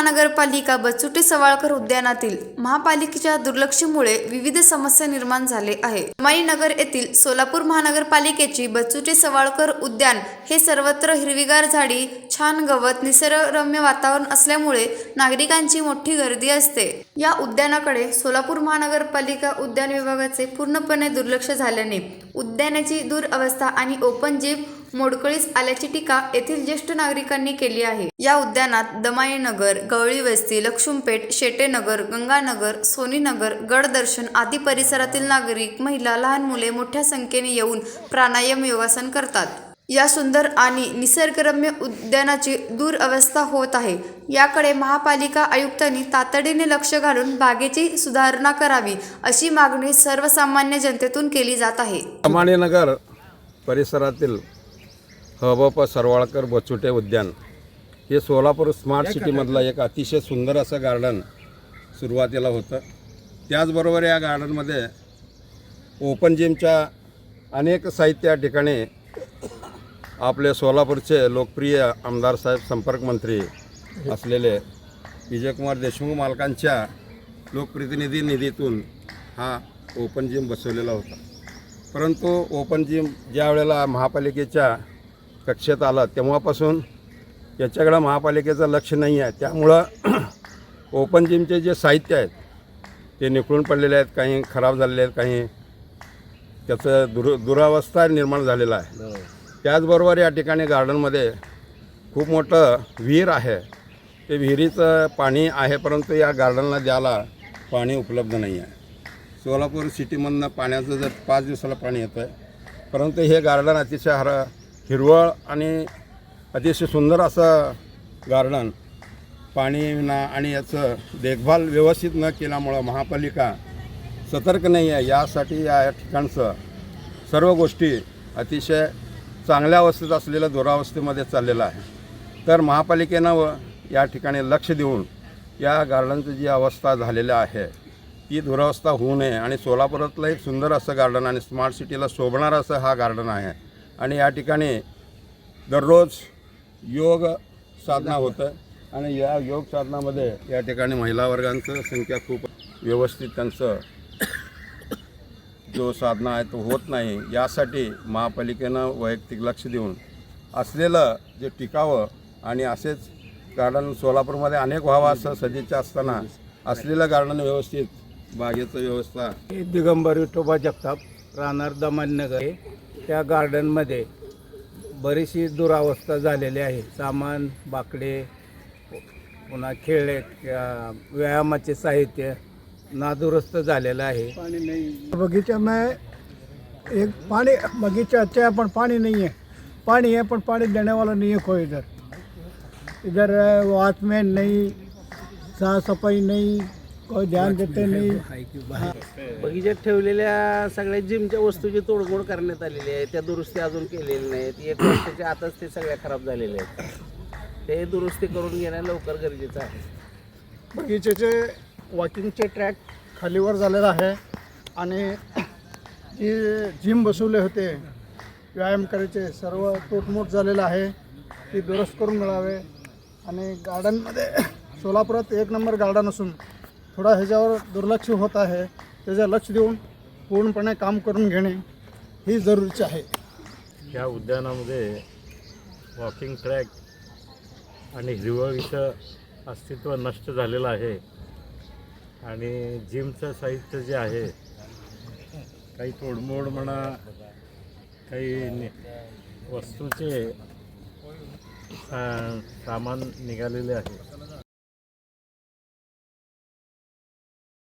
महानगरपालिका बचुटे सवाळकर उद्यानातील महापालिकेच्या दुर्लक्षामुळे विविध समस्या निर्माण झाले आहे। नगर येथील सोलापूर महानगरपालिकेची बचुटे सवाळकर उद्यान हे सर्वत्र हिरवीगार झाडी, छान गवत, निसर्गरम्य वातावरण असल्यामुळे नागरिकांची मोठी गर्दी असते। या उद्यानाकडे सोलापूर महानगरपालिका उद्यान विभागाचे पूर्णपणे दुर्लक्ष झाल्याने उद्यानाची दुरवस्था आणि ओपन जिम मोडकळीस आल्याची टीका येथील ज्येष्ठ नागरिकांनी केली आहे। या उद्यानात दमाईनगर, गवळी वस्ती, लक्ष्मपेठ, शेटेनगर, गंगानगर, सोनीनगर, गडदर्शन आदी परिसरातील नागरिक, महिला, लहान मुले मोठ्या संख्येने येऊन प्राणायाम योगासन करतात। या सुंदर आणि निसर्गरम्य उद्यानाची दुरवस्था होत आहे। याकडे महापालिका आयुक्तांनी तातडीने लक्ष घालून बागेची सुधारणा करावी अशी मागणी सर्वसामान्य जनतेतून केली जात आहे। दमाईनगर परिसरातील हबप सरवाळकर बचुटे उद्यान हे सोलापूर स्मार्ट सिटीमधलं एक अतिशय सुंदर असं गार्डन सुरुवातीला होतं। त्याचबरोबर या गार्डनमध्ये ओपन जिमच्या अनेक साहित्य या ठिकाणी आपले सोलापूरचे लोकप्रिय आमदार साहेब संपर्क मंत्री असलेले विजयकुमार देशमुख मालकांच्या लोकप्रतिनिधी निधीतून हा ओपन जिम बसवलेला होता। परंतु ओपन जिम ज्या वेळेला महापालिकेच्या कक्षेत आला तेव्हापासून याच्याकडं महापालिकेचं लक्ष नाही आहे। त्यामुळं ओपन जिमचे जे साहित्य आहेत ते निखळून पडलेले आहेत, काही खराब झालेले आहेत, काही त्याचं दुरावस्था निर्माण झालेला आहे। त्याचबरोबर या ठिकाणी गार्डनमध्ये खूप मोठं विहीर आहे। ते विहिरीचं पाणी आहे परंतु या गार्डनला द्यायला पाणी उपलब्ध नाही आहे। सोलापूर सिटीमधनं पाण्याचं जर 5 दिवसाला पाणी येतं आहे, परंतु हे गार्डन अतिशय हिरवळ आणि अतिशय सुंदर असं गार्डन पाणी ना आणि याचं देखभाल व्यवस्थित न केल्यामुळं महापालिका सतर्क नाही आहे। यासाठी या ठिकाणचं सर्व गोष्टी अतिशय चांगल्या अवस्थेत असलेल्या दुरावस्थेमध्ये चाललेलं आहे। तर महापालिकेनं या ठिकाणी लक्ष देऊन या गार्डनची जी अवस्था झालेली आहे ती दुरावस्था होऊ नये आणि सोलापुरातलं एक सुंदर असं गार्डन आणि स्मार्ट सिटीला शोभणारं असं हा गार्डन आहे। आणि या ठिकाणी दररोज योग साधना होतं आणि या योग साधनामध्ये या ठिकाणी महिला वर्गांचं संख्या खूप व्यवस्थित त्यांचं जो साधना आहे तो होत नाही। यासाठी महापालिकेनं वैयक्तिक लक्ष देऊन असलेलं जे टिकावं आणि असेच गार्डन सोलापूरमध्ये अनेक व्हावं असं सदिच्छा असताना असलेलं गार्डन व्यवस्थित बागेचं व्यवस्था दिगंबर विठोबा जगताप राहणार दमाईनगर त्या गार्डनमध्ये बरीचशी दुरावस्था झालेली आहे। सामान, बाकडे, पुन्हा खेळले व्यायामाचे साहित्य नादुरुस्त झालेलं आहे। बगीचा में एक पानी बगीचा अच्छा है पर पानी नहीं है, पानी है पर पानी देने वाला नहीं है कोई। इधर वॉचमैन नहीं, साफ सफाई नहीं, कोई ध्यान देते नहीं। बगीचात ठेवलेल्या सगळ्या जिमच्या वस्तूची तोडफोड करण्यात आलेली आहे। त्या दुरुस्ती अजून केलेली नाहीत। 1 वर्षाच्या आतच ते सगळ्या खराब झालेले आहेत। ते दुरुस्ती करून घेणं लवकर गरजेचं आहे। बगीचेचे वॉकिंगचे ट्रॅक खालीवर झालेला आहे आणि जे जिम बसवले होते व्यायाम करायचे सर्व तोडमोड झालेलं आहे। ती दुरुस्त करून मिळावे आणि गार्डनमध्ये सोलापुरात 1 नंबर गार्डन असून थोडा ह्याच्यावर दुर्लक्ष होत आहे। त्याचं लक्ष देऊन पूर्णपणे काम करून घेणे ही जरुरीचे आहे। या उद्यानामध्ये वॉकिंग ट्रॅक आणि हिरवळीचं अस्तित्व नष्ट झालेलं आहे आणि जिमचं साहित्य जे आहे काही तोडमोड म्हणा, काही वस्तूचे सामान निघालेले आहे।